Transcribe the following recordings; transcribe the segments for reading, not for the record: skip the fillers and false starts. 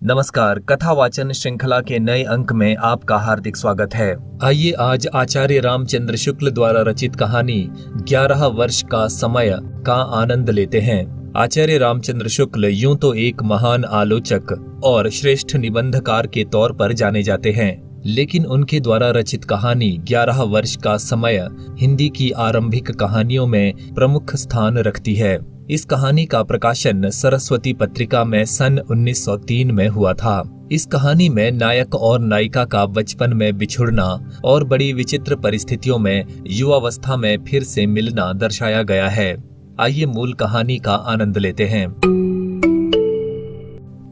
नमस्कार। कथा वाचन श्रृंखला के नए अंक में आपका हार्दिक स्वागत है। आइए आज आचार्य रामचंद्र शुक्ल द्वारा रचित कहानी 11 वर्ष का समय का आनंद लेते हैं। आचार्य रामचंद्र शुक्ल यूं तो एक महान आलोचक और श्रेष्ठ निबंधकार के तौर पर जाने जाते हैं, लेकिन उनके द्वारा रचित कहानी 11 वर्ष का समय हिंदी की आरंभिक कहानियों में प्रमुख स्थान रखती है। इस कहानी का प्रकाशन सरस्वती पत्रिका में सन 1903 में हुआ था। इस कहानी में नायक और नायिका का बचपन में बिछुड़ना और बड़ी विचित्र परिस्थितियों में युवावस्था में फिर से मिलना दर्शाया गया है। आइए मूल कहानी का आनंद लेते हैं।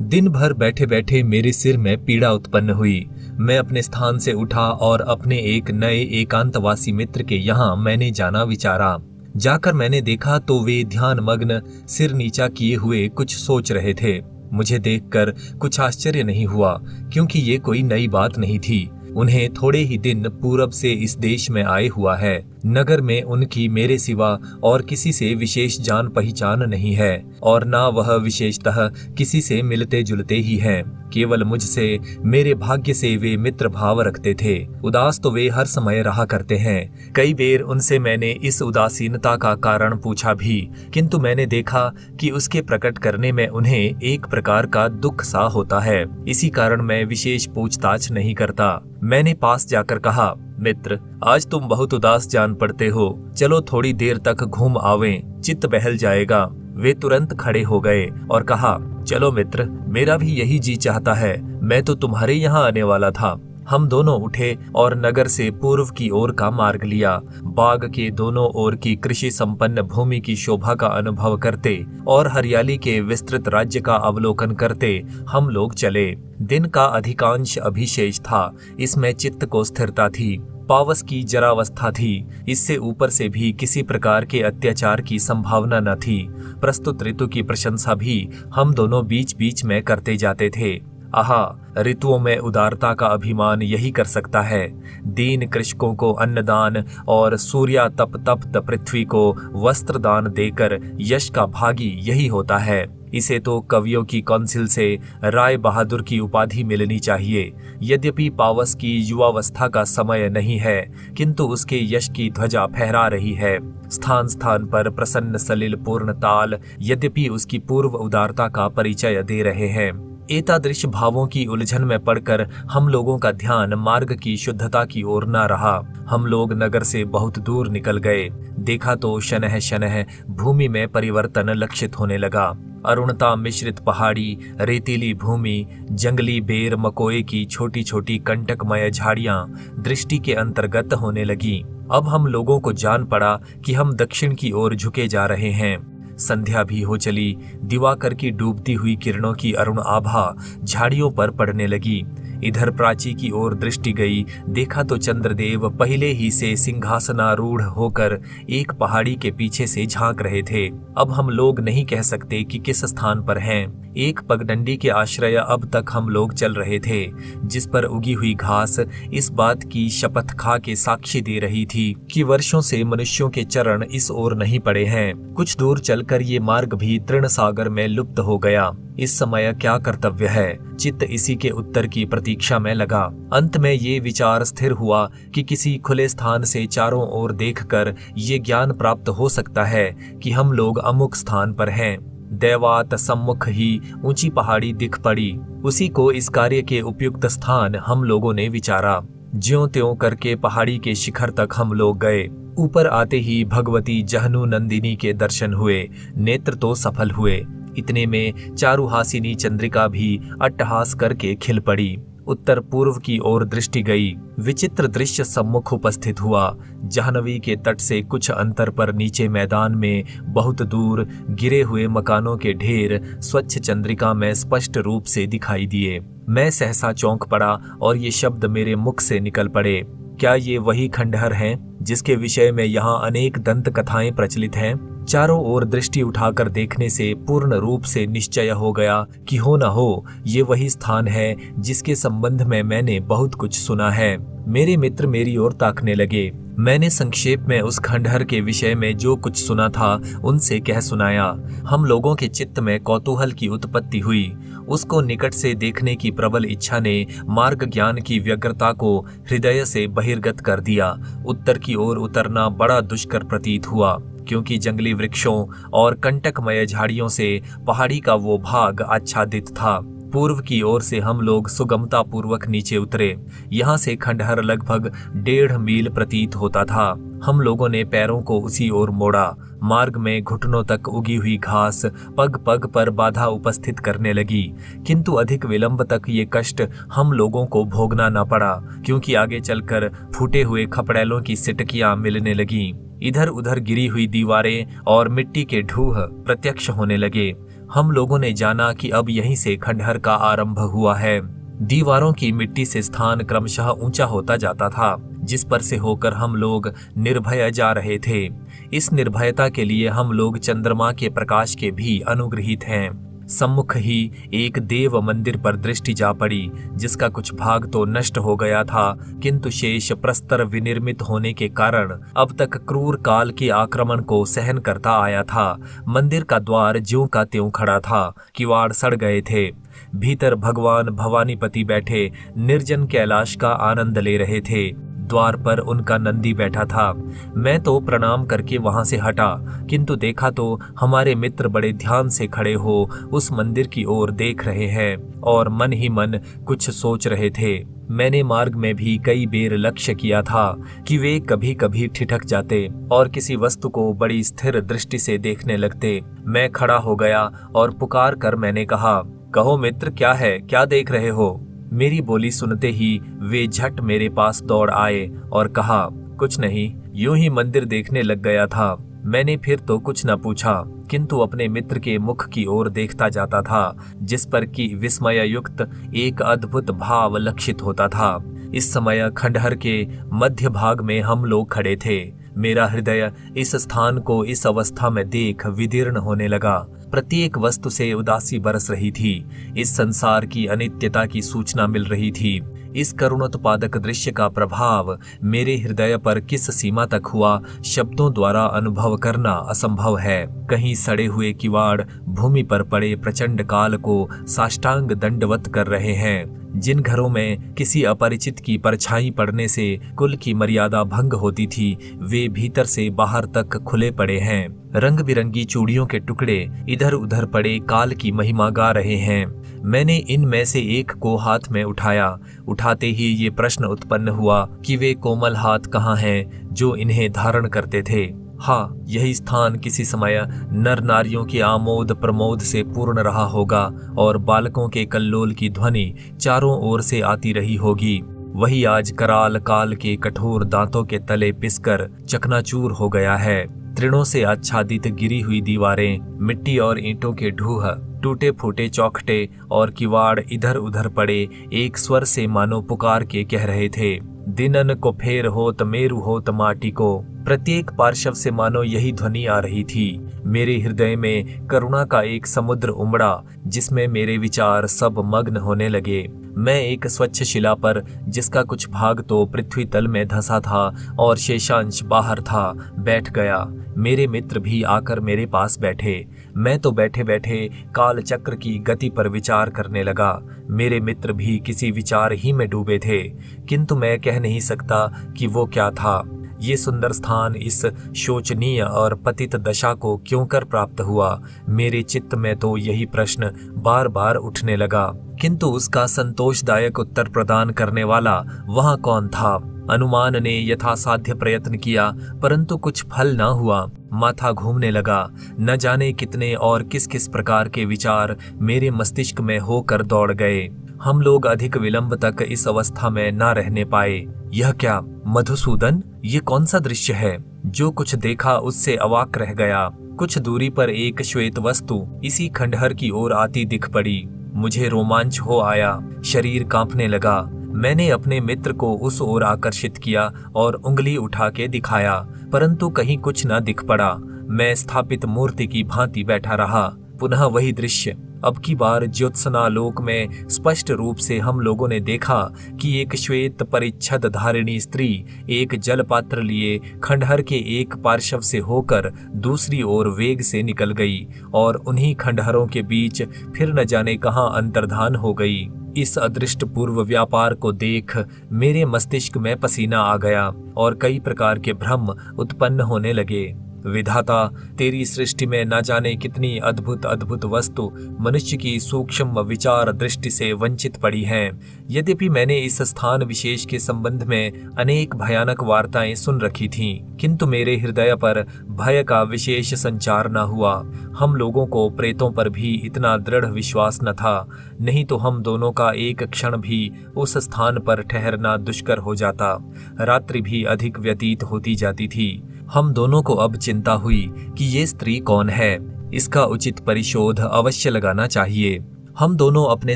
दिन भर बैठे बैठे मेरे सिर में पीड़ा उत्पन्न हुई। मैं अपने स्थान से उठा और अपने एक नए एकांतवासी मित्र के यहाँ मैंने जाना विचारा। जाकर मैंने देखा तो वे ध्यान मग्न सिर नीचा किए हुए कुछ सोच रहे थे। मुझे देखकर कुछ आश्चर्य नहीं हुआ, क्योंकि ये कोई नई बात नहीं थी। उन्हें थोड़े ही दिन पूरब से इस देश में आए हुआ है। नगर में उनकी मेरे सिवा और किसी से विशेष जान पहचान नहीं है, और ना वह विशेषतः किसी से मिलते जुलते ही हैं। केवल मुझसे, मेरे भाग्य से वे मित्र भाव रखते थे। उदास तो वे हर समय रहा करते हैं। कई बेर उनसे मैंने इस उदासीनता का कारण पूछा भी, किंतु मैंने देखा कि उसके प्रकट करने में उन्हें एक प्रकार का दुख सा होता है। इसी कारण मैं विशेष पूछताछ नहीं करता। मैंने पास जाकर कहा, मित्र, आज तुम बहुत उदास जान पड़ते हो, चलो थोड़ी देर तक घूम आवें, चित्त बहल जाएगा। वे तुरंत खड़े हो गए और कहा, चलो मित्र, मेरा भी यही जी चाहता है। मैं तो तुम्हारे यहाँ आने वाला था। हम दोनों उठे और नगर से पूर्व की ओर का मार्ग लिया। बाग के दोनों ओर की कृषि संपन्न भूमि की शोभा का अनुभव करते और हरियाली के विस्तृत राज्य का अवलोकन करते हम लोग चले। दिन का अधिकांश अभिशेष था, इसमें चित्त को स्थिरता थी। पावस की जरावस्था थी, इससे ऊपर से भी किसी प्रकार के अत्याचार की संभावना न थी। प्रस्तुत ऋतु की प्रशंसा भी हम दोनों बीच बीच में करते जाते थे। आहा, ऋतुओं में उदारता का अभिमान यही कर सकता है। दीन कृषकों को अन्नदान और सूर्यातप पृथ्वी को वस्त्रदान देकर यश का भागी यही होता है। इसे तो कवियों की काउंसिल से राय बहादुर की उपाधि मिलनी चाहिए। यद्यपि पावस की युवावस्था का समय नहीं है, किंतु उसके यश की ध्वजा फहरा रही है। स्थान स्थान पर प्रसन्न सलिल पूर्ण ताल यद्यपि उसकी पूर्व उदारता का परिचय दे रहे हैं। एतादृश भावों की उलझन में पड़कर हम लोगों का ध्यान मार्ग की शुद्धता की ओर न रहा। हम लोग नगर से बहुत दूर निकल गए। देखा तो शनह शनह भूमि में परिवर्तन लक्षित होने लगा। अरुणता मिश्रित पहाड़ी, रेतीली भूमि, जंगली बेर मकोए की छोटी छोटी कंटकमय झाड़ियां दृष्टि के अंतर्गत होने लगी। अब हम लोगों को जान पड़ा कि हम दक्षिण की ओर झुके जा रहे हैं। संध्या भी हो चली। दिवाकर की डूबती हुई किरणों की अरुण आभा झाड़ियों पर पड़ने लगी। इधर प्राची की ओर दृष्टि गई। देखा तो चंद्रदेव पहले ही से सिंहासनारूढ़ होकर एक पहाड़ी के पीछे से झांक रहे थे। अब हम लोग नहीं कह सकते कि किस स्थान पर हैं। एक पगडंडी के आश्रय अब तक हम लोग चल रहे थे, जिस पर उगी हुई घास इस बात की शपथ खा के साक्षी दे रही थी कि वर्षों से मनुष्यों के चरण इस ओर नहीं पड़े हैं। कुछ दूर चलकर ये मार्ग भी तृण सागर में लुप्त हो गया। इस समय क्या कर्तव्य है? चित्त इसी के उत्तर की प्रतीक्षा में लगा। अंत में ये विचार स्थिर हुआ कि किसी खुले स्थान से चारों ओर देखकर ये ज्ञान प्राप्त हो सकता है कि हम लोग अमुक स्थान पर हैं। दैवात सम्मुख ही ऊंची पहाड़ी दिख पड़ी। उसी को इस कार्य के उपयुक्त स्थान हम लोगों ने विचारा। ज्यों त्यों करके पहाड़ी के शिखर तक हम लोग गए। ऊपर आते ही भगवती जहनु नंदिनी के दर्शन हुए। नेत्र तो सफल हुए। इतने में चारुहासिनी चंद्रिका भी अट्टहास करके खिल पड़ी। उत्तर पूर्व की ओर दृष्टि गई। विचित्र दृश्य सम्मुख उपस्थित हुआ। जाह्नवी के तट से कुछ अंतर पर नीचे मैदान में बहुत दूर गिरे हुए मकानों के ढेर स्वच्छ चंद्रिका में स्पष्ट रूप से दिखाई दिए। मैं सहसा चौंक पड़ा और ये शब्द मेरे मुख से निकल पड़े, क्या ये वही खंडहर हैं जिसके विषय में यहाँ अनेक दंत कथाएं प्रचलित हैं? चारों ओर दृष्टि उठाकर देखने से पूर्ण रूप से निश्चय हो गया कि हो न हो ये वही स्थान है जिसके संबंध में मैंने बहुत कुछ सुना है। मेरे मित्र मेरी ओर ताकने लगे। मैंने संक्षेप में उस खंडहर के विषय में जो कुछ सुना था उनसे कह सुनाया। हम लोगों के चित्त में कौतूहल की उत्पत्ति हुई। उसको निकट से देखने की प्रबल इच्छा ने मार्ग ज्ञान की व्यग्रता को हृदय से बहिर्गत कर दिया। उत्तर की ओर उतरना बड़ा दुष्कर प्रतीत हुआ, क्योंकि जंगली वृक्षों और कंटकमय झाड़ियों से पहाड़ी का वो भाग आच्छादित था। पूर्व की ओर से हम लोग सुगमता पूर्वक नीचे उतरे। यहाँ से खंडहर लगभग 1.5 मील प्रतीत होता था। हम लोगों ने पैरों को उसी ओर मोड़ा। मार्ग में घुटनों तक उगी हुई घास पग पग पर बाधा उपस्थित करने लगी, किंतु अधिक विलंब तक ये कष्ट हम लोगों को भोगना न पड़ा, क्योंकि आगे चलकर फूटे हुए खपड़ैलों की सिटकियां मिलने लगीं। इधर उधर गिरी हुई दीवारें और मिट्टी के ढूह प्रत्यक्ष होने लगे। हम लोगों ने जाना कि अब यहीं से खंडहर का आरंभ हुआ है। दीवारों की मिट्टी से स्थान क्रमशः ऊंचा होता जाता था, जिस पर से होकर हम लोग निर्भय जा रहे थे। इस निर्भयता के लिए हम लोग चंद्रमा के प्रकाश के भी अनुग्रहित हैं। सम्मुख ही एक देव मंदिर पर दृष्टि जा पड़ी, जिसका कुछ भाग तो नष्ट हो गया था, किंतु शेष प्रस्तर विनिर्मित होने के कारण अब तक क्रूर काल के आक्रमण को सहन करता आया था। मंदिर का द्वार ज्यों का त्यों खड़ा था, किवाड़ सड़ गए थे। भीतर भगवान भवानीपति बैठे निर्जन कैलाश का आनंद ले रहे थे। द्वार पर उनका नंदी बैठा था। मैं तो प्रणाम करके वहां से हटा, किंतु देखा तो हमारे मित्र बड़े ध्यान से खड़े हो उस मंदिर की ओर देख रहे हैं और मन ही मन कुछ सोच रहे थे। मैंने मार्ग में भी कई बेर लक्ष्य किया था कि वे कभी कभी ठिठक जाते और किसी वस्तु को बड़ी स्थिर दृष्टि से देखने लगते। मैं खड़ा हो गया और पुकार कर मैंने कहा, कहो मित्र, क्या है, क्या देख रहे हो? मेरी बोली सुनते ही वे झट मेरे पास दौड़ आए और कहा, कुछ नहीं, यूं ही मंदिर देखने लग गया था। मैंने फिर तो कुछ न पूछा, किंतु अपने मित्र के मुख की ओर देखता जाता था, जिस पर कि विस्मय युक्त एक अद्भुत भाव लक्षित होता था। इस समय खंडहर के मध्य भाग में हम लोग खड़े थे। मेरा हृदय इस स्थान को इस अवस्था में देख विदीर्ण होने लगा। प्रत्येक वस्तु से उदासी बरस रही थी। इस संसार की अनित्यता की सूचना मिल रही थी। इस करुणोत्पादक दृश्य का प्रभाव मेरे हृदय पर किस सीमा तक हुआ, शब्दों द्वारा अनुभव करना असंभव है। कहीं सड़े हुए किवाड़ भूमि पर पड़े प्रचंड काल को साष्टांग दंडवत कर रहे हैं। जिन घरों में किसी अपरिचित की परछाई पड़ने से कुल की मर्यादा भंग होती थी, वे भीतर से बाहर तक खुले पड़े हैं। रंग बिरंगी चूड़ियों के टुकड़े इधर उधर पड़े काल की महिमा गा रहे हैं। मैंने इनमें से एक को हाथ में उठाया। उठाते ही ये प्रश्न उत्पन्न हुआ कि वे कोमल हाथ कहाँ हैं जो इन्हें धारण करते थे। हाँ, यही स्थान किसी समय नर नारियों के आमोद प्रमोद से पूर्ण रहा होगा और बालकों के कल्लोल की ध्वनि चारों ओर से आती रही होगी। वही आज कराल काल के कठोर दांतों के तले पिसकर चकनाचूर हो गया है। तृणों से आच्छादित गिरी हुई दीवारें, मिट्टी और ईंटों के ढूह, टूटे फूटे चौखटे और किवाड़ इधर उधर पड़े एक स्वर से मानो पुकार के कह रहे थे, दिनन को फेर होत मेरु होत माटी को। प्रत्येक पार्श्व से मानो यही ध्वनि आ रही थी। मेरे हृदय में करुणा का एक समुद्र उमड़ा, जिसमें मेरे विचार सब मग्न होने लगे। मैं एक स्वच्छ शिला पर, जिसका कुछ भाग तो पृथ्वी तल में धंसा था और शेषांश बाहर था, बैठ गया। मेरे मित्र भी आकर मेरे पास बैठे। मैं तो बैठे बैठे काल चक्र की गति पर विचार करने लगा। मेरे मित्र भी किसी विचार ही में डूबे थे, किंतु मैं कह नहीं सकता कि वो क्या था। ये सुंदर स्थान इस शोचनीय और पतित दशा को क्यों कर प्राप्त हुआ? मेरे चित्त में तो यही प्रश्न बार बार उठने लगा, किंतु उसका संतोषदायक उत्तर प्रदान करने वाला वहां कौन था? अनुमान ने यथासाध्य प्रयत्न किया, परंतु कुछ फल न हुआ। माथा घूमने लगा। न जाने कितने और किस किस प्रकार के विचार मेरे मस्तिष्क में होकर दौड़ गए। हम लोग अधिक विलंब तक इस अवस्था में न रहने पाए। यह क्या मधुसूदन, ये कौन सा दृश्य है? जो कुछ देखा उससे अवाक रह गया। कुछ दूरी पर एक श्वेत वस्तु इसी खंडहर की ओर आती दिख पड़ी। मुझे रोमांच हो आया, शरीर कांपने लगा। मैंने अपने मित्र को उस ओर आकर्षित किया और उंगली उठा के दिखाया, परंतु कहीं कुछ न दिख पड़ा। मैं स्थापित मूर्ति की भांति बैठा रहा। पुनः वही दृश्य, अब की बार ज्योत्सनालोक में स्पष्ट रूप से हम लोगों ने देखा कि एक श्वेत परिच्छद धारिणी स्त्री एक जलपात्र लिए खंडहर के एक पार्श्व से होकर दूसरी ओर वेग से निकल गई और उन्हीं खंडहरों के बीच फिर न जाने कहां अंतर्धान हो गई। इस अदृष्ट पूर्व व्यापार को देख मेरे मस्तिष्क में पसीना आ गया और कई प्रकार के भ्रम उत्पन्न होने लगे। विधाता, तेरी सृष्टि में न जाने कितनी अद्भुत अद्भुत वस्तु मनुष्य की सूक्ष्म विचार दृष्टि से वंचित पड़ी हैं। यद्यपि मैंने इस स्थान विशेष के संबंध में अनेक भयानक वार्ताएं सुन रखी थीं, किंतु मेरे हृदय पर भय का विशेष संचार न हुआ। हम लोगों को प्रेतों पर भी इतना दृढ़ विश्वास न था, नहीं तो हम दोनों का एक क्षण भी उस स्थान पर ठहरना दुष्कर हो जाता। रात्रि भी अधिक व्यतीत होती जाती थी। हम दोनों को अब चिंता हुई कि ये स्त्री कौन है, इसका उचित परिशोध अवश्य लगाना चाहिए। हम दोनों अपने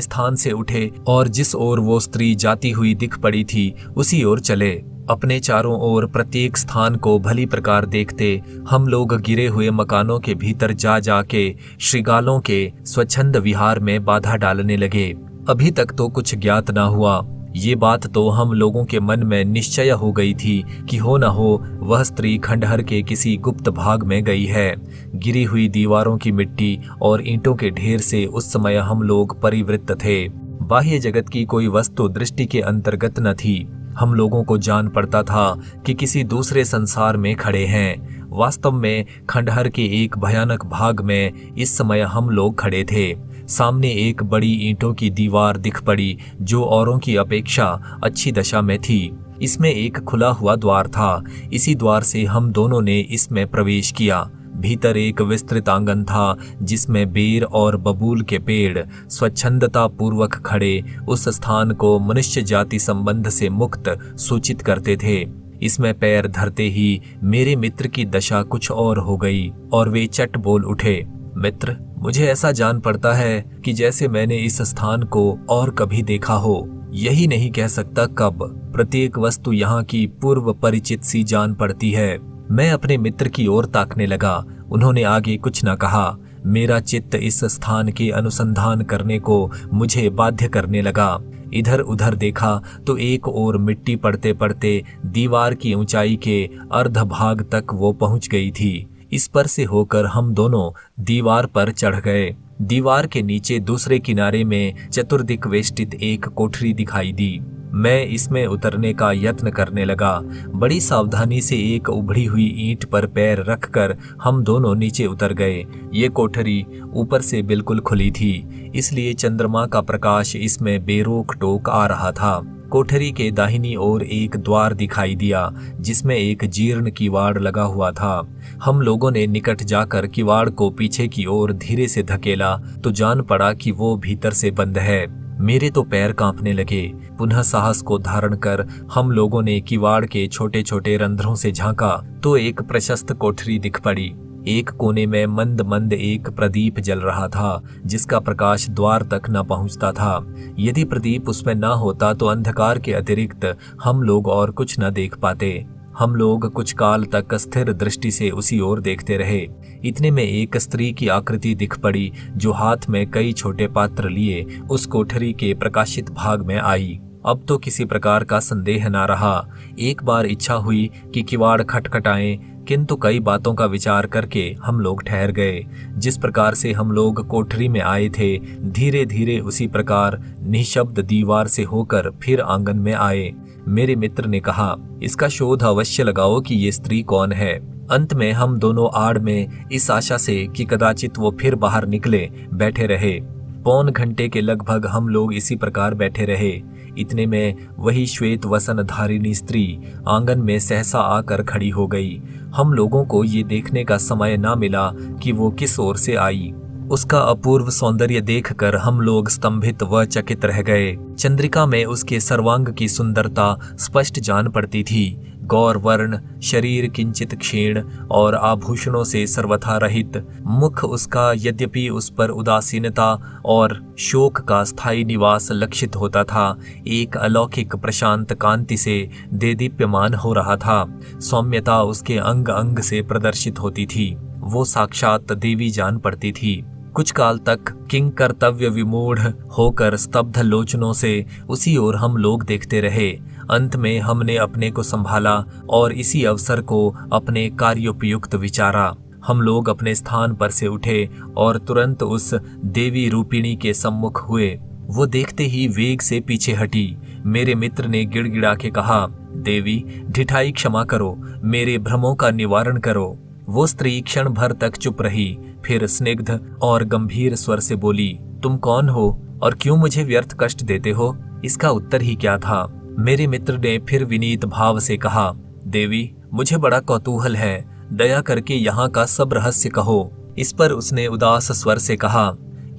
स्थान से उठे और जिस ओर वो स्त्री जाती हुई दिख पड़ी थी उसी ओर चले। अपने चारों ओर प्रत्येक स्थान को भली प्रकार देखते हम लोग गिरे हुए मकानों के भीतर जा जाके श्रृगालों के स्वच्छंद विहार में बाधा डालने लगे। अभी तक तो कुछ ज्ञात न हुआ। ये बात तो हम लोगों के मन में निश्चय हो गई थी कि हो न हो वह स्त्री खंडहर के किसी गुप्त भाग में गई है। गिरी हुई दीवारों की मिट्टी और ईंटों के ढेर से उस समय हम लोग परिवृत्त थे। बाह्य जगत की कोई वस्तु दृष्टि के अंतर्गत न थी। हम लोगों को जान पड़ता था कि किसी दूसरे संसार में खड़े हैं। वास्तव में खंडहर के एक भयानक भाग में इस समय हम लोग खड़े थे। सामने एक बड़ी ईंटों की दीवार दिख पड़ी जो औरों की अपेक्षा अच्छी दशा में थी। इसमें एक खुला हुआ द्वार था। इसी द्वार से हम दोनों ने इसमें प्रवेश किया। भीतर एक विस्तृत आंगन था जिसमें बेर और बबूल के पेड़ स्वच्छंदता पूर्वक खड़े उस स्थान को मनुष्य जाति संबंध से मुक्त सूचित करते थे। इसमें पैर धरते ही मेरे मित्र की दशा कुछ और हो गई और वे चट बोल उठे, मित्र, मुझे ऐसा जान पड़ता है कि जैसे मैंने इस स्थान को और कभी देखा हो। यही नहीं कह सकता कब। प्रत्येक वस्तु यहाँ की पूर्व परिचित सी जान पड़ती है। मैं अपने मित्र की ओर ताकने लगा। उन्होंने आगे कुछ न कहा। मेरा चित्त इस स्थान के अनुसंधान करने को मुझे बाध्य करने लगा। इधर उधर देखा तो एक ओर मिट्टी पड़ते पड़ते दीवार की ऊंचाई के अर्ध भाग तक वो पहुंच गई थी। इस पर से होकर हम दोनों दीवार पर चढ़ गए। दीवार के नीचे दूसरे किनारे में चतुर्दिक वेष्टित एक कोठरी दिखाई दी। मैं इसमें उतरने का यत्न करने लगा। बड़ी सावधानी से एक उभड़ी हुई ईंट पर पैर रखकर हम दोनों नीचे उतर गए। ये कोठरी ऊपर से बिल्कुल खुली थी, इसलिए चंद्रमा का प्रकाश इसमें बेरोक टोक आ रहा था। कोठरी के दाहिनी ओर एक द्वार दिखाई दिया जिसमें एक जीर्ण किवाड़ लगा हुआ था। हम लोगों ने निकट जाकर किवाड़ को पीछे की ओर धीरे से धकेला तो जान पड़ा कि वो भीतर से बंद है। मेरे तो पैर कांपने लगे। पुनः साहस को धारण कर हम लोगों ने किवाड़ के छोटे छोटे रंध्रों से झांका तो एक प्रशस्त कोठरी दिख पड़ी। एक कोने में मंद मंद एक प्रदीप जल रहा था जिसका प्रकाश द्वार तक न पहुंचता था। यदि प्रदीप उसमें न होता तो अंधकार के अतिरिक्त हम लोग और कुछ न देख पाते। हम लोग कुछ काल तक स्थिर दृष्टि से उसी ओर देखते रहे। इतने में एक स्त्री की आकृति दिख पड़ी जो हाथ में कई छोटे पात्र लिए उस कोठरी के प्रकाशित भाग में आई। अब तो किसी प्रकार का संदेह न रहा। एक बार इच्छा हुई कि किवाड़ खटखटाएं, किंतु कई बातों का विचार करके हम लोग ठहर गए। जिस प्रकार से हम लोग कोठरी में आए थे, धीरे धीरे उसी प्रकार निशब्द दीवार से होकर फिर आंगन में आए। मेरे मित्र ने कहा, इसका शोध अवश्य लगाओ कि ये स्त्री कौन है। अंत में हम दोनों आड़ में इस आशा से कि कदाचित वो फिर बाहर निकले बैठे रहे। पौन घंटे के लगभग हम लोग इसी प्रकार बैठे रहे। इतने में वही श्वेत वसन धारिणी स्त्री आंगन में सहसा आकर खड़ी हो गई। हम लोगों को ये देखने का समय ना मिला कि वो किस ओर से आई। उसका अपूर्व सौंदर्य देखकर हम लोग स्तंभित व चकित रह गए। चंद्रिका में उसके सर्वांग की सुंदरता स्पष्ट जान पड़ती थी। गौर वर्ण, शरीर किंचित क्षीण और आभूषणों से सर्वथा रहित, मुख उसका यद्यपि उस पर उदासीनता और शोक का स्थायी निवास लक्षित होता था, एक अलौकिक प्रशांत कांति से देदीप्यमान हो रहा था। सौम्यता उसके अंग अंग से प्रदर्शित होती थी। वो साक्षात देवी जान पड़ती थी। कुछ काल तक किंग कर्तव्य विमूढ़ होकर स्तब्ध लोचनों से उसी ओर हम लोग देखते रहे। अंत में हमने अपने को संभाला और इसी अवसर को अपने कार्योपयुक्त विचारा। हम लोग अपने स्थान पर से उठे और तुरंत उस देवी रूपिणी के सम्मुख हुए। वो देखते ही वेग से पीछे हटी। मेरे मित्र ने गिड़गिड़ा के कहा, देवी ढिठाई क्षमा करो, मेरे भ्रमों का निवारण करो। वो स्त्री क्षण भर तक चुप रही, फिर स्निग्ध और गंभीर स्वर से बोली, तुम कौन हो और क्यों मुझे व्यर्थ कष्ट देते हो? इसका उत्तर ही क्या था? मेरे मित्र ने फिर विनीत भाव से कहा, देवी मुझे बड़ा कौतूहल है, दया करके यहाँ का सब रहस्य कहो। इस पर उसने उदास स्वर से कहा,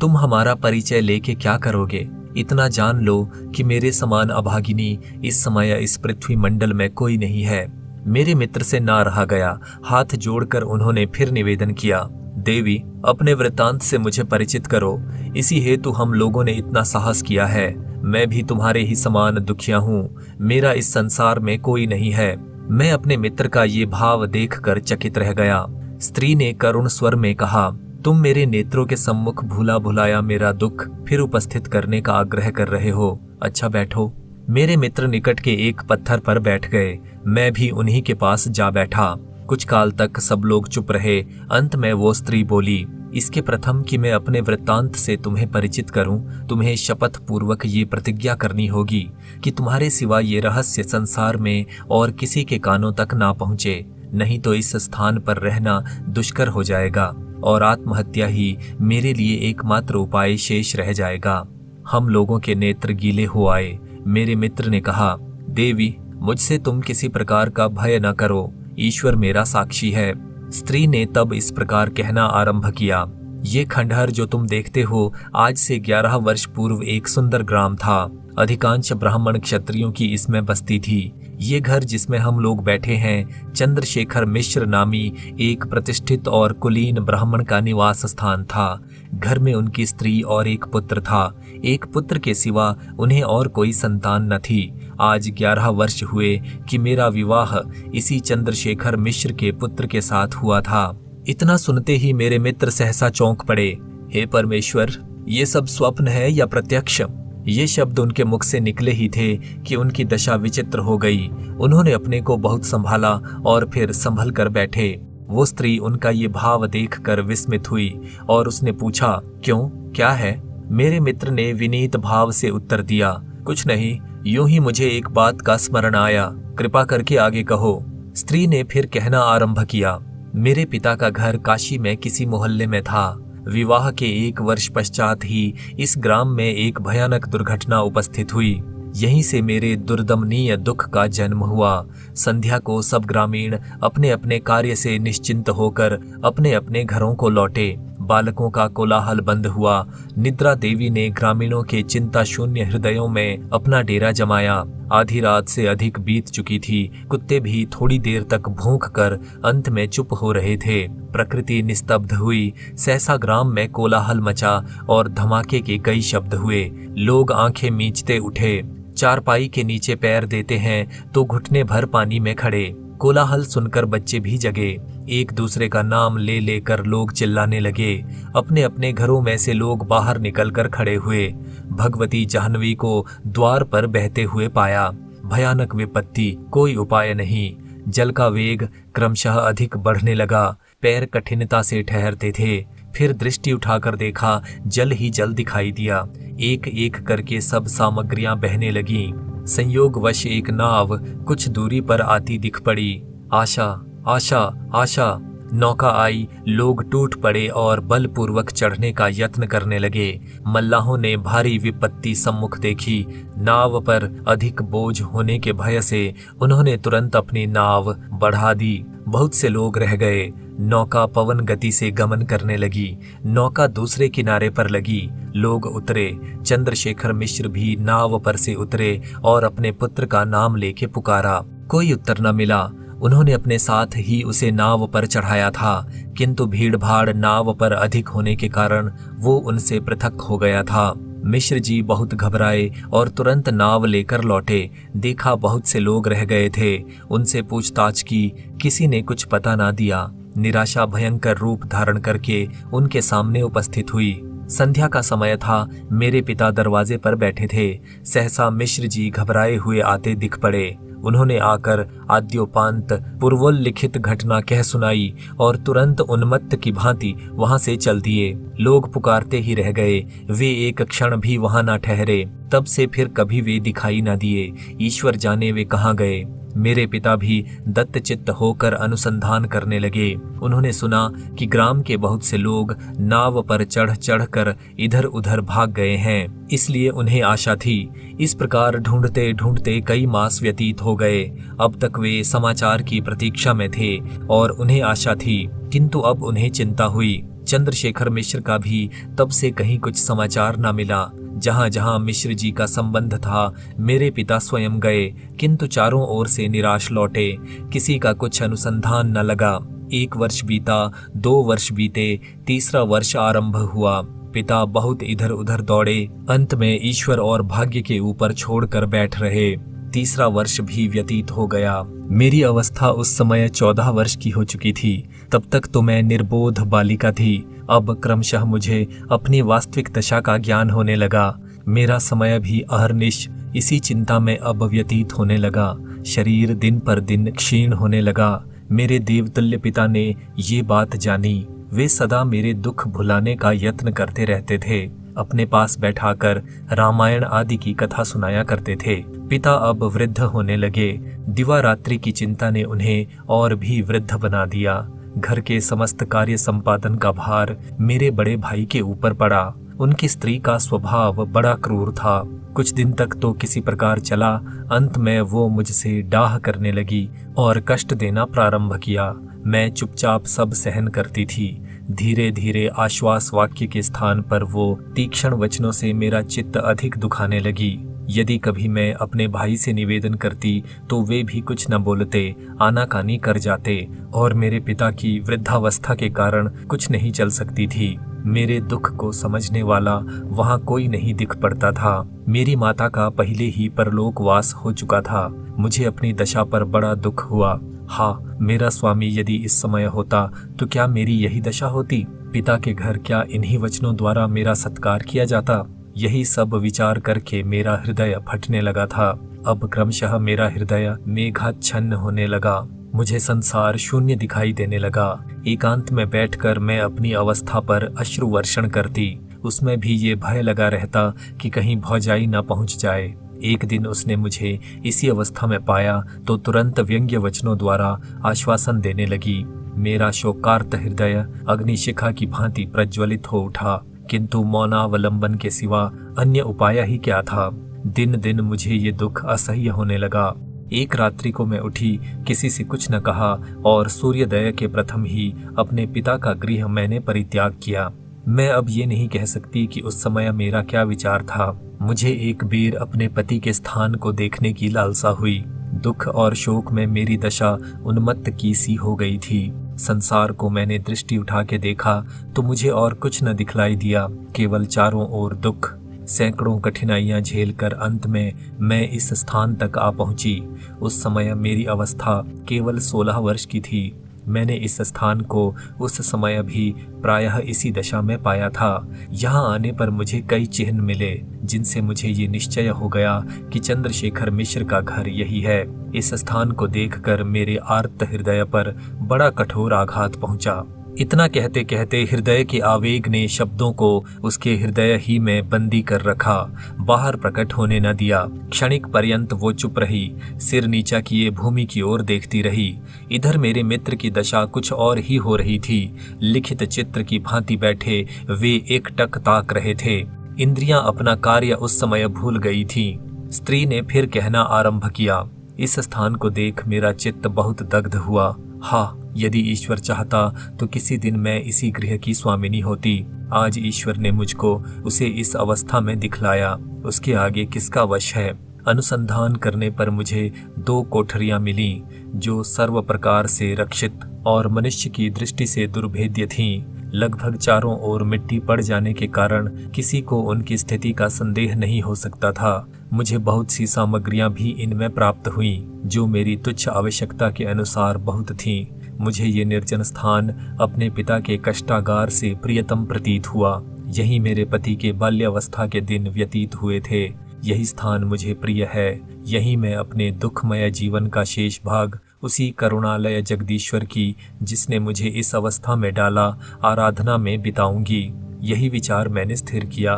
तुम हमारा परिचय लेके क्या करोगे? इतना जान लो कि मेरे समान अभागिनी इस समय इस पृथ्वी मंडल में कोई नहीं है। मेरे मित्र से ना रहा गया। हाथ जोड़कर उन्होंने फिर निवेदन किया, देवी अपने वृत्तांत से मुझे परिचित करो। इसी हेतु हम लोगों ने इतना साहस किया है। मैं भी तुम्हारे ही समान दुखिया हूँ। मेरा इस संसार में कोई नहीं है। मैं अपने मित्र का ये भाव देखकर चकित रह गया। स्त्री ने करुण स्वर में कहा, तुम मेरे नेत्रों के सम्मुख भूला भुलाया मेरा दुख फिर उपस्थित करने का आग्रह कर रहे हो। अच्छा बैठो। मेरे मित्र निकट के एक पत्थर पर बैठ गए। मैं भी उन्हीं के पास जा बैठा। कुछ काल तक सब लोग चुप रहे। अंत में वो स्त्री बोली, इसके प्रथम कि मैं अपने वृत्तांत से तुम्हें परिचित करूं, तुम्हें शपथ पूर्वक ये प्रतिज्ञा करनी होगी कि तुम्हारे सिवा ये रहस्य संसार में और किसी के कानों तक ना पहुंचे, नहीं तो इस स्थान पर रहना दुष्कर हो जाएगा और आत्महत्या ही मेरे लिए एकमात्र उपाय शेष रह जाएगा। हम लोगों के नेत्र गीले हो आए। मेरे मित्र ने कहा, देवी मुझसे तुम किसी प्रकार का भय न करो, ईश्वर मेरा साक्षी है। स्त्री ने तब इस प्रकार कहना आरंभ किया, ये खंडहर जो तुम देखते हो आज से 11 वर्ष पूर्व एक सुंदर ग्राम था। अधिकांश ब्राह्मण क्षत्रियों की इसमें बस्ती थी। ये घर जिसमें हम लोग बैठे हैं चंद्रशेखर मिश्र नामी एक प्रतिष्ठित और कुलीन ब्राह्मण का निवास स्थान था। घर में उनकी स्त्री और एक पुत्र था। एक पुत्र के सिवा उन्हें और कोई संतान न थी। आज 11 वर्ष हुए कि मेरा विवाह इसी चंद्रशेखर मिश्र के पुत्र के साथ हुआ था। इतना सुनते ही मेरे मित्र सहसा चौंक पड़े। हे परमेश्वर, ये सब स्वप्न है या प्रत्यक्ष? ये शब्द उनके मुख से निकले ही थे कि उनकी दशा विचित्र हो गई। उन्होंने अपने को बहुत संभाला और फिर संभल कर बैठे। वो स्त्री उनका ये भाव देखकर विस्मित हुई और उसने पूछा, क्यों, क्या है? मेरे मित्र ने विनीत भाव से उत्तर दिया, कुछ नहीं, यूं ही मुझे एक बात का स्मरण आया, कृपा करके आगे कहो। स्त्री ने फिर कहना आरंभ किया, मेरे पिता का घर काशी में किसी मोहल्ले में था। विवाह के 1 वर्ष पश्चात ही इस ग्राम में एक भयानक दुर्घटना उपस्थित हुई। यहीं से मेरे दुर्दमनीय दुख का जन्म हुआ। संध्या को सब ग्रामीण अपने अपने कार्य से निश्चिंत होकर अपने अपने घरों को लौटे। बालकों का कोलाहल बंद हुआ। निद्रा देवी ने ग्रामीणों के चिंता शून्य हृदयों में अपना डेरा जमाया। आधी रात से अधिक बीत चुकी थी। कुत्ते भी थोड़ी देर तक भौंक कर अंत में चुप हो रहे थे। प्रकृति निस्तब्ध हुई। सहसा ग्राम में कोलाहल मचा और धमाके के कई शब्द हुए। लोग आंखें मींचते उठे। चारपाई के नीचे पैर देते हैं तो घुटने भर पानी में खड़े। कोलाहल सुनकर बच्चे भी जगे। एक दूसरे का नाम ले लेकर लोग चिल्लाने लगे। अपने अपने घरों में से लोग बाहर निकलकर खड़े हुए। भगवती जाह्नवी को द्वार पर बहते हुए पाया। भयानक विपत्ति, कोई उपाय नहीं। जल का वेग क्रमशः अधिक बढ़ने लगा। पैर कठिनता से ठहरते थे। फिर दृष्टि उठाकर देखा, जल ही जल दिखाई दिया। एक एक करके सब सामग्रियां बहने लगीं। संयोगवश एक नाव कुछ दूरी पर आती दिख पड़ी। आशा, आशा, आशा। नौका आई। लोग टूट पड़े और बलपूर्वक चढ़ने का यत्न करने लगे। मल्लाहों ने भारी विपत्ति सम्मुख देखी। नाव पर अधिक बोझ होने के भय से उन्होंने तुरंत अपनी नाव बढ़ा दी। बहुत से लोग रह गए। नौका पवन गति से गमन करने लगी। नौका दूसरे किनारे पर लगी। लोग उतरे। चंद्रशेखर मिश्र भी नाव पर से उतरे और अपने पुत्र का नाम लेके पुकारा। कोई उत्तर न मिला। उन्होंने अपने साथ ही उसे नाव पर चढ़ाया था, किंतु भीड़ भाड़ नाव पर अधिक होने के कारण वो उनसे पृथक हो गया था। मिश्र जी बहुत घबराए और तुरंत नाव लेकर लौटे। देखा बहुत से लोग रह गए थे। उनसे पूछताछ की, किसी ने कुछ पता ना दिया। निराशा भयंकर रूप धारण करके उनके सामने उपस्थित हुई। संध्या का समय था। मेरे पिता दरवाजे पर बैठे थे। सहसा मिश्र जी घबराए हुए आते दिख पड़े। उन्होंने आकर आद्योपांत पूर्वोल्लिखित घटना कह सुनाई और तुरंत उन्मत्त की भांति वहां से चल दिए। लोग पुकारते ही रह गए। वे एक क्षण भी वहां न ठहरे। तब से फिर कभी वे दिखाई न दिए। ईश्वर जाने वे कहाँ गए। मेरे पिता भी दत्तचित्त होकर अनुसंधान करने लगे। उन्होंने सुना कि ग्राम के बहुत से लोग नाव पर चढ़ चढ़कर इधर उधर भाग गए हैं, इसलिए उन्हें आशा थी। इस प्रकार ढूंढते ढूंढते कई मास व्यतीत हो गए। अब तक वे समाचार की प्रतीक्षा में थे और उन्हें आशा थी, किंतु अब उन्हें चिंता हुई। चंद्रशेखर मिश्र का भी तब से कहीं कुछ समाचार न मिला। जहां जहां मिश्र जी का संबंध था, मेरे पिता स्वयं गए, किंतु चारों ओर से निराश लौटे। किसी का कुछ अनुसंधान न लगा। 1 वर्ष बीता, 2 वर्ष बीते, तीसरा वर्ष आरंभ हुआ। पिता बहुत इधर उधर दौड़े, अंत में ईश्वर और भाग्य के ऊपर छोड़कर बैठ रहे। तीसरा वर्ष भी व्यतीत हो गया। मेरी अवस्था उस समय 14 वर्ष की हो चुकी थी। तब तक तो मैं निर्बोध बालिका थी। अब क्रमशः मुझे अपनी वास्तविक दशा का ज्ञान होने लगा। मेरा समय भी अहर्निश इसी चिंता में अब व्यतीत होने लगा। शरीर दिन पर दिन क्षीण होने लगा। मेरे देवतुल्य पिता ने ये बात जानी। वे सदा मेरे दुख भुलाने का यत्न करते रहते थे। अपने पास बैठाकर रामायण आदि की कथा सुनाया करते थे। पिता अब वृद्ध होने लगे। दिवारात्रि की चिंता ने उन्हें और भी वृद्ध बना दिया। घर के समस्त कार्य संपादन का भार मेरे बड़े भाई के ऊपर पड़ा। उनकी स्त्री का स्वभाव बड़ा क्रूर था। कुछ दिन तक तो किसी प्रकार चला। अंत में वो मुझसे डाह करने लगी और कष्ट देना प्रारंभ किया। मैं चुपचाप सब सहन करती थी। धीरे धीरे आश्वास वाक्य के स्थान पर वो तीक्ष्ण वचनों से मेरा चित्त अधिक दुखाने लगी। यदि कभी मैं अपने भाई से निवेदन करती तो वे भी कुछ न बोलते, आनाकानी कर जाते और मेरे पिता की वृद्धावस्था के कारण कुछ नहीं चल सकती थी। मेरे दुख को समझने वाला वहाँ कोई नहीं दिख पड़ता था। मेरी माता का पहले ही परलोकवास हो चुका था। मुझे अपनी दशा पर बड़ा दुख हुआ। हाँ, मेरा स्वामी यदि इस समय होता तो क्या मेरी यही दशा होती? पिता के घर क्या इन्हीं वचनों द्वारा मेरा सत्कार किया जाता? यही सब विचार करके मेरा हृदय फटने लगा था। अब क्रमशः मेरा हृदय मेघाच्छन्न होने लगा। मुझे संसार शून्य दिखाई देने लगा। एकांत में बैठकर मैं अपनी अवस्था पर अश्रु वर्षण करती। उसमें भी ये भय लगा रहता कि कहीं भौजाई न पहुंच जाए। एक दिन उसने मुझे इसी अवस्था में पाया तो तुरंत व्यंग्य वचनों द्वारा आश्वासन देने लगी। मेरा शोकार्त हृदय अग्निशिखा की भांति प्रज्वलित हो उठा, किंतु मौनावलंबन के सिवा अन्य उपाय ही क्या था। दिन दिन मुझे ये दुख असह्य होने लगा। एक रात्रि को मैं उठी, किसी से कुछ न कहा और सूर्योदय के प्रथम ही अपने पिता का गृह मैंने परित्याग किया। मैं अब ये नहीं कह सकती कि उस समय मेरा क्या विचार था। मुझे एक बेर अपने पति के स्थान को देखने की लालसा हुई। दुख और शोक में मेरी दशा उन्मत्त की सी हो गई थी। संसार को मैंने दृष्टि उठा के देखा तो मुझे और कुछ न दिखलाई दिया, केवल चारों ओर दुख। सैकड़ों कठिनाइयां झेलकर अंत में मैं इस स्थान तक आ पहुंची। उस समय मेरी अवस्था केवल 16 वर्ष की थी। मैंने इस स्थान को उस समय भी प्रायः इसी दशा में पाया था। यहाँ आने पर मुझे कई चिन्ह मिले जिनसे मुझे ये निश्चय हो गया कि चंद्रशेखर मिश्र का घर यही है। इस स्थान को देखकर मेरे आर्त हृदय पर बड़ा कठोर आघात पहुंचा। इतना कहते कहते हृदय के आवेग ने शब्दों को उसके हृदय ही में बंदी कर रखा, बाहर प्रकट होने न दिया। क्षणिक पर्यंत वो चुप रही, सिर नीचा किए भूमि की ओर देखती रही। इधर मेरे मित्र की दशा कुछ और ही हो रही थी। लिखित चित्र की भांति बैठे वे एकटक ताक रहे थे। इंद्रियां अपना कार्य उस समय भूल गई थी। स्त्री ने फिर कहना आरंभ किया। इस स्थान को देख मेरा चित्त बहुत दग्ध हुआ। हाँ, यदि ईश्वर चाहता तो किसी दिन मैं इसी गृह की स्वामिनी होती। आज ईश्वर ने मुझको उसे इस अवस्था में दिखलाया, उसके आगे किसका वश है। अनुसंधान करने पर मुझे 2 कोठरियां मिली जो सर्व प्रकार से रक्षित और मनुष्य की दृष्टि से दुर्भेद्य थीं। लगभग चारों ओर मिट्टी पड़ जाने के कारण किसी को उनकी स्थिति का संदेह नहीं हो सकता था। मुझे बहुत सी सामग्रियां भी इनमें प्राप्त हुईं जो मेरी तुच्छ आवश्यकता के अनुसार बहुत थीं। मुझे ये निर्जन स्थान अपने पिता के कष्टागार से प्रियतम प्रतीत हुआ। यही मेरे पति के बाल्यावस्था के दिन व्यतीत हुए थे। यही स्थान मुझे प्रिय है। यही मैं अपने दुखमय जीवन का शेष भाग उसी करुणालय जगदीश्वर की, जिसने मुझे इस अवस्था में डाला, आराधना में बिताऊंगी। यही विचार मैंने स्थिर किया।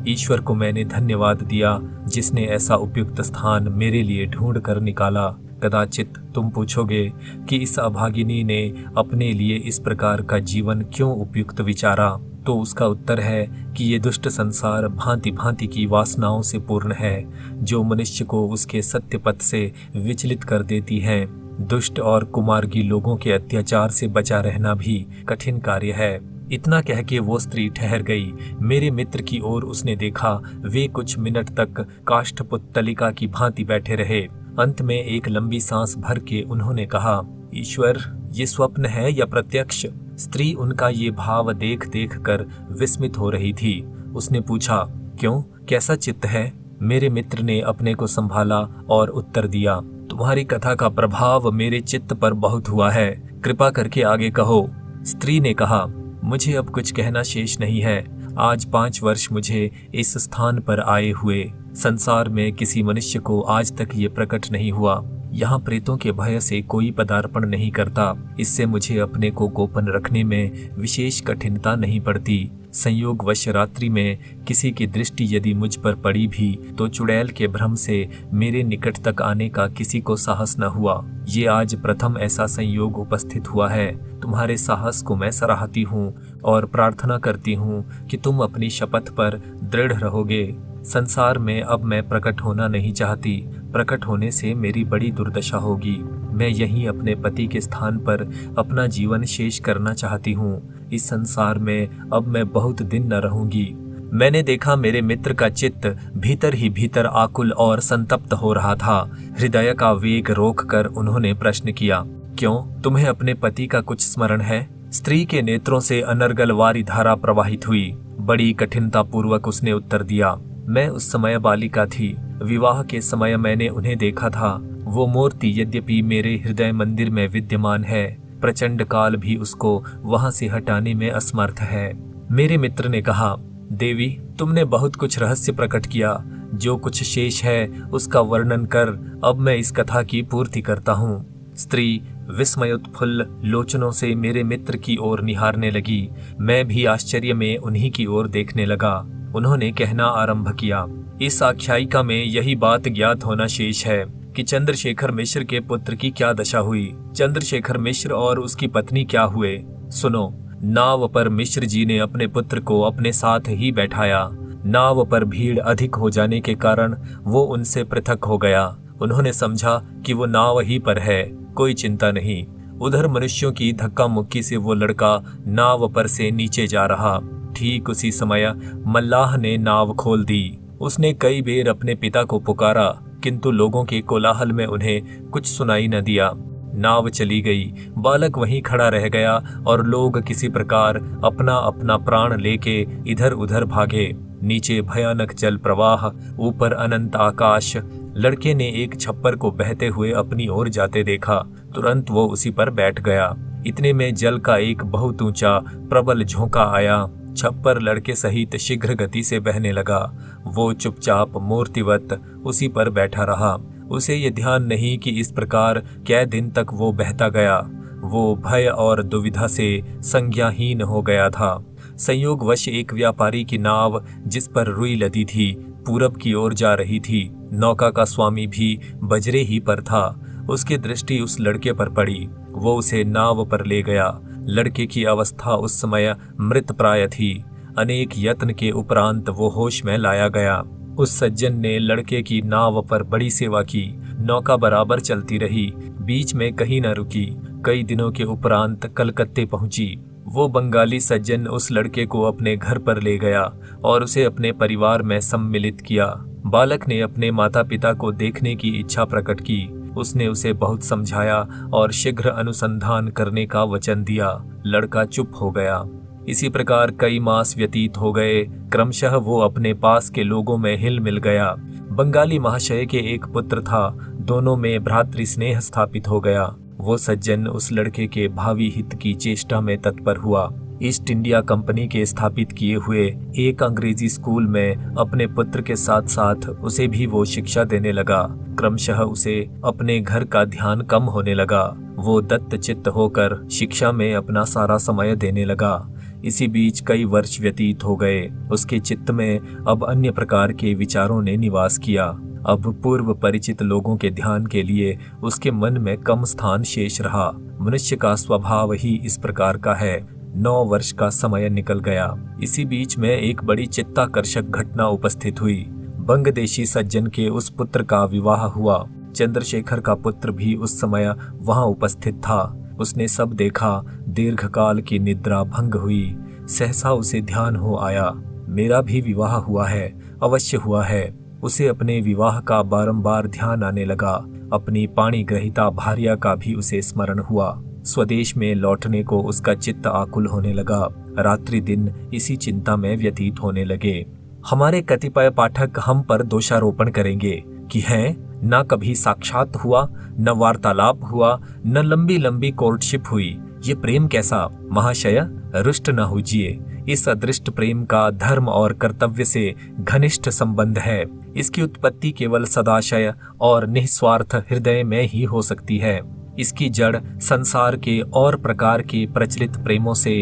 ईश्वर को मैंने धन्यवाद दिया, जिसने ऐसा उपयुक्त स्थान मेरे लिए ढूंढ कर निकाला। कदाचित तुम पूछोगे कि इस अभागिनी ने अपने लिए इस प्रकार का जीवन क्यों उपयुक्त विचारा, तो उसका उत्तर है कि ये दुष्ट संसार भांति भांति की वासनाओं से पूर्ण है, जो मनुष्य को उसके सत्य पथ से विचलित कर देती हैं। दुष्ट और कुमार्गी लोगों के अत्याचार से बचा रहना भी कठिन कार्य है। इतना कह के वो स्त्री ठहर गई। मेरे मित्र की ओर उसने देखा। वे कुछ मिनट तक काष्ठपुतलिका की भांति बैठे रहे। अंत में एक लंबी सांस भर के उन्होंने कहा, ईश्वर, ये स्वप्न है या प्रत्यक्ष? स्त्री उनका ये भाव देख देख कर विस्मित हो रही थी। उसने पूछा, क्यों, कैसा चित्त है? मेरे मित्र ने अपने को संभाला और उत्तर दिया, तुम्हारी कथा का प्रभाव मेरे चित्त पर बहुत हुआ है, कृपा करके आगे कहो। स्त्री ने कहा, मुझे अब कुछ कहना शेष नहीं है। आज 5 वर्ष मुझे इस स्थान पर आए हुए। संसार में किसी मनुष्य को आज तक ये प्रकट नहीं हुआ। यहाँ प्रेतों के भय से कोई पदार्पण नहीं करता। इससे मुझे अपने को गोपन रखने में विशेष कठिनता नहीं पड़ती। संयोगवश रात्रि में किसी की दृष्टि यदि मुझ पर पड़ी भी तो चुड़ैल के भ्रम से मेरे निकट तक आने का किसी को साहस न हुआ। ये आज प्रथम ऐसा संयोग उपस्थित हुआ है। तुम्हारे साहस को मैं सराहती हूँ और प्रार्थना करती हूँ कि तुम अपनी शपथ पर दृढ़ रहोगे। संसार में अब मैं प्रकट होना नहीं चाहती। प्रकट होने से मेरी बड़ी दुर्दशा होगी। मैं यहीं अपने पति के स्थान पर अपना जीवन शेष करना चाहती हूँ। इस संसार में अब मैं बहुत दिन न रहूंगी। मैंने देखा मेरे मित्र का चित्त भीतर ही भीतर आकुल और संतप्त हो रहा था। हृदय का वेग रोककर उन्होंने प्रश्न किया, क्यों, तुम्हें अपने पति का कुछ स्मरण है? स्त्री के नेत्रों से अनर्गल वारी धारा प्रवाहित हुई। बड़ी कठिनता पूर्वक उसने उत्तर दिया, मैं उस समय बालिका थी। विवाह के समय मैंने उन्हें देखा था। वो मूर्ति यद्यपि मेरे हृदय मंदिर में विद्यमान है, प्रचंड काल भी उसको वहां से हटाने में असमर्थ है। मेरे मित्र ने कहा, देवी, तुमने बहुत कुछ रहस्य प्रकट किया। जो कुछ शेष है उसका वर्णन कर अब मैं इस कथा की पूर्ति करता हूँ। स्त्री विस्मयोत्फुल्ल लोचनों से मेरे मित्र की ओर निहारने लगी। मैं भी आश्चर्य में उन्हीं की ओर देखने लगा। उन्होंने कहना आरंभ किया, इस आख्यायिका में यही बात ज्ञात होना शेष है कि चंद्रशेखर मिश्र के पुत्र की क्या दशा हुई। चंद्रशेखर मिश्र और उसकी पत्नी क्या हुए, सुनो। नाव पर मिश्र जी ने अपने पुत्र को अपने साथ ही बैठाया। नाव पर भीड़ अधिक हो जाने के कारण वो उनसे पृथक हो गया। उन्होंने समझा कि वो नाव ही पर है, कोई चिंता नहीं। उधर मनुष्यों की धक्का मुक्की से वो लड़का नाव पर से नीचे जा रहा। ठीक उसी समय मल्लाह ने नाव खोल दी। उसने कई बेर अपने पिता को पुकारा, किंतु लोगों के कोलाहल में उन्हें कुछ सुनाई न दिया। नाव चली गई। बालक वहीं खड़ा रह गया और लोग किसी प्रकार अपना अपना प्राण लेके इधर उधर भागे। नीचे भयानक जल प्रवाह, ऊपर अनंत आकाश। लड़के ने एक छप्पर को बहते हुए अपनी ओर जाते देखा। तुरंत वो उसी पर बैठ गया। इतने में जल का एक बहुत ऊंचा प्रबल झोंका आया। छप्पर लड़के सहित शीघ्र गति से बहने लगा। वो चुपचाप मूर्तिवत उसी पर बैठा रहा। उसे ये ध्यान नहीं कि इस प्रकार कै दिन तक वो बहता गया। वो भय और दुविधा से संज्ञाहीन हो गया था। संयोगवश एक व्यापारी की नाव, जिस पर रुई लदी थी, पूरब की ओर जा रही थी। नौका का स्वामी भी बजरे ही पर था। उसकी दृष्टि उस लड़के पर पड़ी। वो उसे नाव पर ले गया। लड़के की अवस्था उस समय मृत प्राय थी। अनेक यत्न के उपरांत वो होश में लाया गया। उस सज्जन ने लड़के की नाव पर बड़ी सेवा की। नौका बराबर चलती रही, बीच में कहीं न रुकी। कई दिनों के उपरांत कलकत्ते पहुंची। वो बंगाली सज्जन उस लड़के को अपने घर पर ले गया और उसे अपने परिवार में सम्मिलित किया। बालक ने अपने माता पिता को देखने की इच्छा प्रकट की। उसने उसे बहुत समझाया और शीघ्र अनुसंधान करने का वचन दिया। लड़का चुप हो गया। इसी प्रकार कई मास व्यतीत हो गए। क्रमशः वो अपने पास के लोगों में हिल मिल गया। बंगाली महाशय के एक पुत्र था। दोनों में भ्रातृ स्नेह स्थापित हो गया। वो सज्जन उस लड़के के भावी हित की चेष्टा में तत्पर हुआ। ईस्ट इंडिया कंपनी के स्थापित किए हुए एक अंग्रेजी स्कूल में अपने पुत्र के साथ साथ उसे भी वो शिक्षा देने लगा। क्रमशः उसे अपने घर का ध्यान कम होने लगा। वो दत्तचित्त होकर शिक्षा में अपना सारा समय देने लगा। इसी बीच कई वर्ष व्यतीत हो गए। उसके चित्त में अब अन्य प्रकार के विचारों ने निवास किया। अब पूर्व परिचित लोगों के ध्यान के लिए उसके मन में कम स्थान शेष रहा। मनुष्य का स्वभाव ही इस प्रकार का है। 9 वर्ष का समय निकल गया। इसी बीच में एक बड़ी चित्ताकर्षक घटना उपस्थित हुई। बंगदेशी सज्जन के उस पुत्र का विवाह हुआ। चंद्रशेखर का पुत्र भी उस समय वहां उपस्थित था। उसने सब देखा। दीर्घकाल की निद्रा भंग हुई। सहसा उसे ध्यान हो आया, मेरा भी विवाह हुआ है, अवश्य हुआ है। उसे अपने विवाह का बारंबार ध्यान आने लगा। अपनी पाणिग्रहिता भार्या का भी उसे स्मरण हुआ। स्वदेश में लौटने को उसका चित्त आकुल होने लगा। रात्रि दिन इसी चिंता में व्यतीत होने लगे। हमारे कतिपय पाठक हम पर दोषारोपण करेंगे कि हैं न कभी साक्षात हुआ, न वार्तालाप हुआ, न लंबी लंबी कोर्टशिप हुई। ये प्रेम कैसा? महाशय, रुष्ट न होजिए। इस अदृष्ट प्रेम का धर्म और कर्तव्य से घनिष्ठ संबंध है। इसकी उत्पत्ति केवल सदाशय और निस्वार्थ हृदय में ही हो सकती है। इसकी जड़ संसार के और प्रकार के प्रचलित प्रेमों से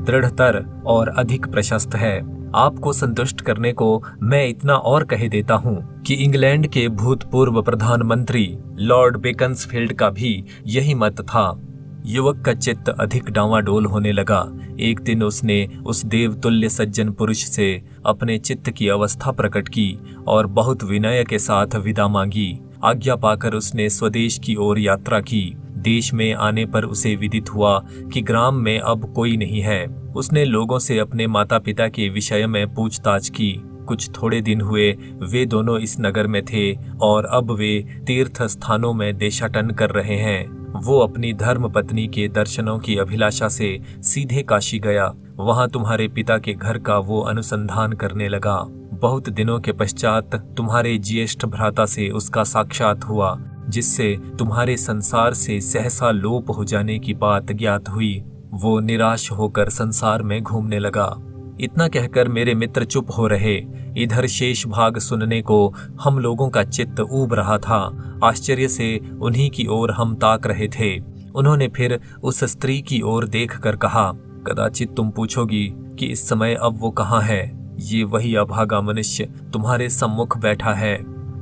दृढ़तर और अधिक प्रशस्त है। आपको संतुष्ट करने को मैं इतना और कह देता हूँ कि इंग्लैंड के भूतपूर्व प्रधानमंत्री लॉर्ड बेकन्सफील्ड का भी यही मत था। युवक का चित्त अधिक डांवाडोल होने लगा। एक दिन उसने उस देवतुल्य सज्जन पुरुष से अपने चित्त की अवस्था प्रकट की और बहुत विनय के साथ विदा मांगी। आज्ञा पाकर उसने स्वदेश की ओर यात्रा की। देश में आने पर उसे विदित हुआ कि ग्राम में अब कोई नहीं है। उसने लोगों से अपने माता पिता के विषय में पूछताछ की। कुछ थोड़े दिन हुए वे दोनों इस नगर में थे और अब वे तीर्थ स्थानों में देशाटन कर रहे हैं। वो अपनी धर्म पत्नी के दर्शनों की अभिलाषा से सीधे काशी गया। वहां तुम्हारे पिता के घर का वो अनुसंधान करने लगा। बहुत दिनों के पश्चात तुम्हारे ज्येष्ठ भ्राता से उसका साक्षात हुआ, जिससे तुम्हारे संसार से सहसा लोप हो जाने की बात ज्ञात हुई। वो निराश होकर संसार में घूमने लगा। इतना कहकर मेरे मित्र चुप हो रहे। इधर शेष भाग सुनने को हम लोगों का चित्त ऊब रहा था। आश्चर्य से उन्हीं की ओर हम ताक रहे थे। उन्होंने फिर उस स्त्री की ओर देखकर कहा, कदाचित तुम पूछोगी कि इस समय अब वो कहाँ है। ये वही अभागा मनुष्य तुम्हारे सम्मुख बैठा है।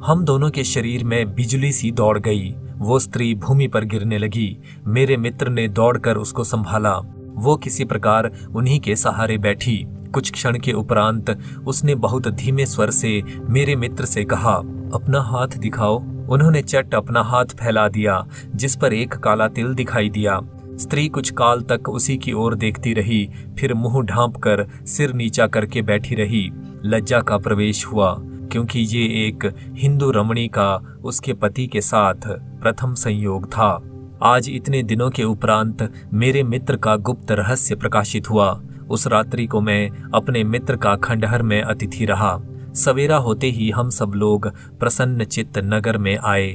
हम दोनों के शरीर में बिजली सी दौड़ गई। वो स्त्री भूमि पर गिरने लगी। मेरे मित्र ने दौड़कर उसको संभाला। वो किसी प्रकार उन्हीं के सहारे बैठी। कुछ क्षण के उपरांत उसने बहुत धीमे स्वर से मेरे मित्र से कहा, अपना हाथ दिखाओ। उन्होंने चट अपना हाथ फैला दिया, जिस पर एक काला तिल दिखाई दिया। स्त्री कुछ काल तक उसी की ओर देखती रही, फिर मुंह ढांपकर सिर नीचा करके बैठी रही। लज्जा का प्रवेश हुआ, क्योंकि ये एक हिंदू रमणी का उसके पति के साथ प्रथम संयोग था। आज इतने दिनों के उपरांत मेरे मित्र का गुप्त रहस्य प्रकाशित हुआ। उस रात्रि को मैं अपने मित्र का खंडहर में अतिथि रहा। सवेरा होते ही हम सब लोग प्रसन्न चित्त नगर में आए।